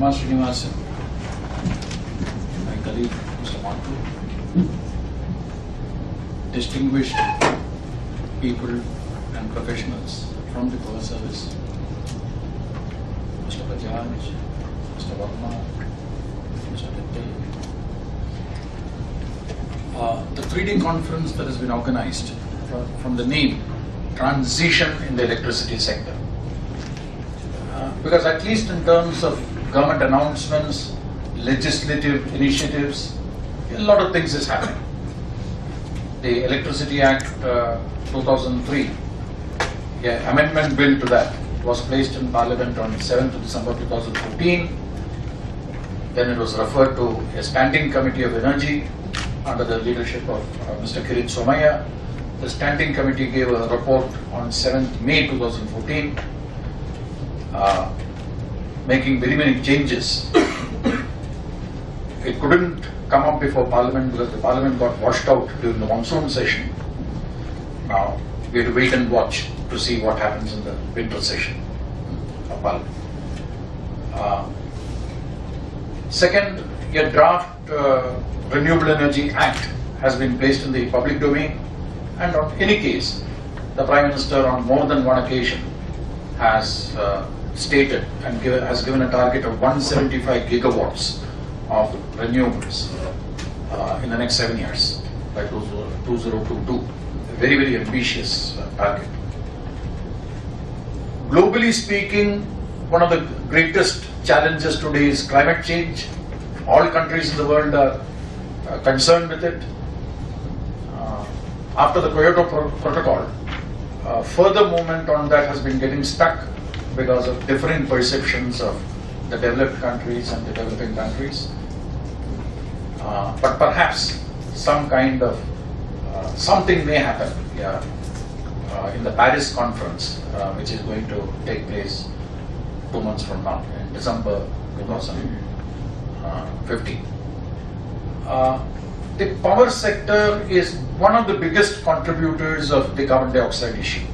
my colleague Mr. Martu, distinguished people and professionals from the power service, Mr. Bajaj, Mr. Verma, Mr. Dittal. The 3-day conference that has been organized from the name, Transition in the Electricity Sector. Because at least in terms of government announcements, legislative initiatives, a lot of things is happening. The Electricity Act 2003, amendment bill to that was placed in Parliament on 7th of December 2014. Then it was referred to a standing committee of energy under the leadership of Mr. Kirit Somaiya. The standing committee gave a report on 7th May 2014, making very many changes. It couldn't come up before Parliament because the Parliament got washed out during the monsoon session. Now we have to wait and watch to see what happens in the winter session of Parliament. Second, a draft Renewable Energy Act has been placed in the public domain, and on any case, the Prime Minister on more than one occasion has stated and has given a target of 175 gigawatts of renewables in the next 7 years by 2022. A very, very ambitious target. Globally speaking, one of the greatest challenges today is climate change. All countries in the world are concerned with it. After the Kyoto Protocol, further movement on that has been getting stuck because of different perceptions of the developed countries and the developing countries. But perhaps some kind of something may happen in the Paris conference, which is going to take place 2 months from now, in December 2015. The power sector is one of the biggest contributors of the carbon dioxide issue.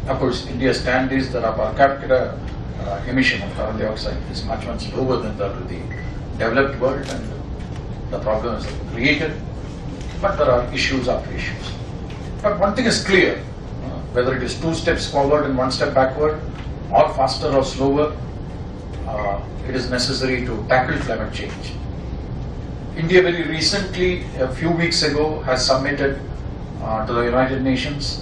Of course, India's stand is that our per capita emission of carbon dioxide is much, much lower than that of the developed world, and the problems are created, but there are issues after issues. But one thing is clear, whether it is 2 steps forward and 1 step backward, or faster or slower, it is necessary to tackle climate change. India very recently, a few weeks ago, has submitted to the United Nations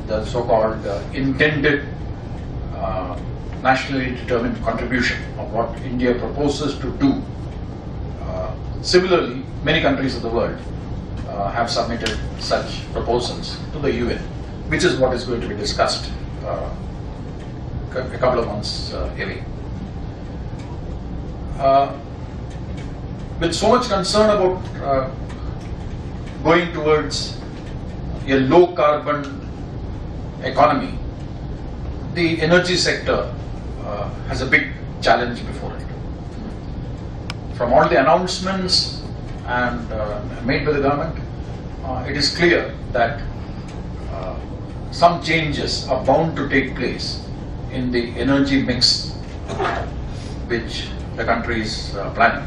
the so-called intended nationally determined contribution of what India proposes to do. Similarly, many countries of the world have submitted such proposals to the UN, which is what is going to be discussed a couple of months away. With so much concern about going towards a low carbon economy, the energy sector has a big challenge before it. From all the announcements and made by the government, it is clear that some changes are bound to take place in the energy mix which the country is planning.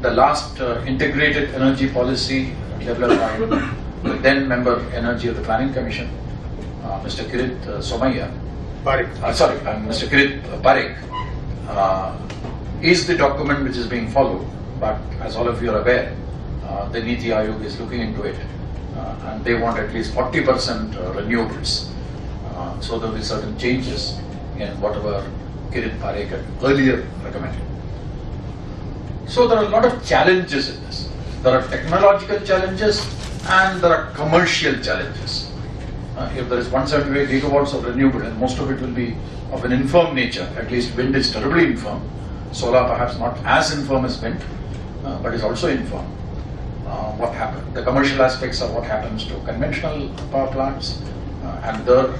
The last integrated energy policy developed by the then member energy of the Planning Commission, Mr. Kirit Somaiya, Mr. Kirit Parekh, is the document which is being followed. But as all of you are aware, the Niti Aayog is looking into it, and they want at least 40% renewables. So there will be certain changes in whatever Kirit Parekh had earlier recommended. So there are a lot of challenges in this. There are technological challenges and there are commercial challenges. If there is 175 gigawatts of renewable, and most of it will be of an infirm nature, at least wind is terribly infirm, solar perhaps not as infirm as wind, but is also infirm. What happens? The commercial aspects of what happens to conventional power plants and their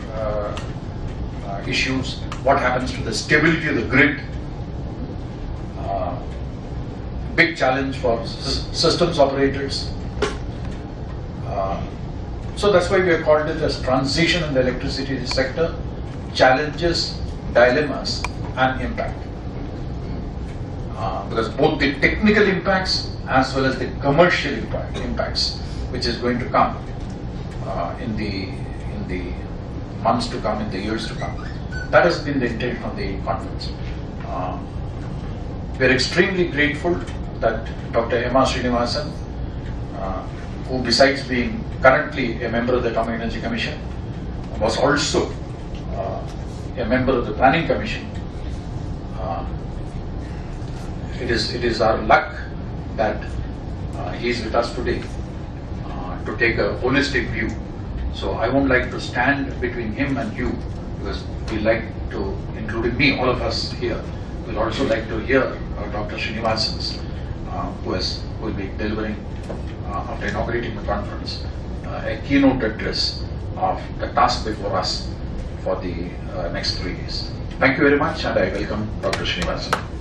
issues, what happens to the stability of the grid, big challenge for systems operators. So that's why we have called it as transition in the electricity sector, challenges, dilemmas, and impact. Because both the technical impacts as well as the commercial impacts, which is going to come in the months to come, in the years to come. That has been the intent of the conference. We are extremely grateful that Dr. M.R. Srinivasan, who besides being currently a member of the Atomic Energy Commission, was also a member of the Planning Commission. It is our luck that he is with us today to take a holistic view. So I won't like to stand between him and you, because we like to, including me, all of us here, we'll also like to hear Dr. Srinivasan's, who will be delivering, after inaugurating the conference, a keynote address of the task before us for the next 3 days. Thank you very much, and I welcome Dr. Srinivasan.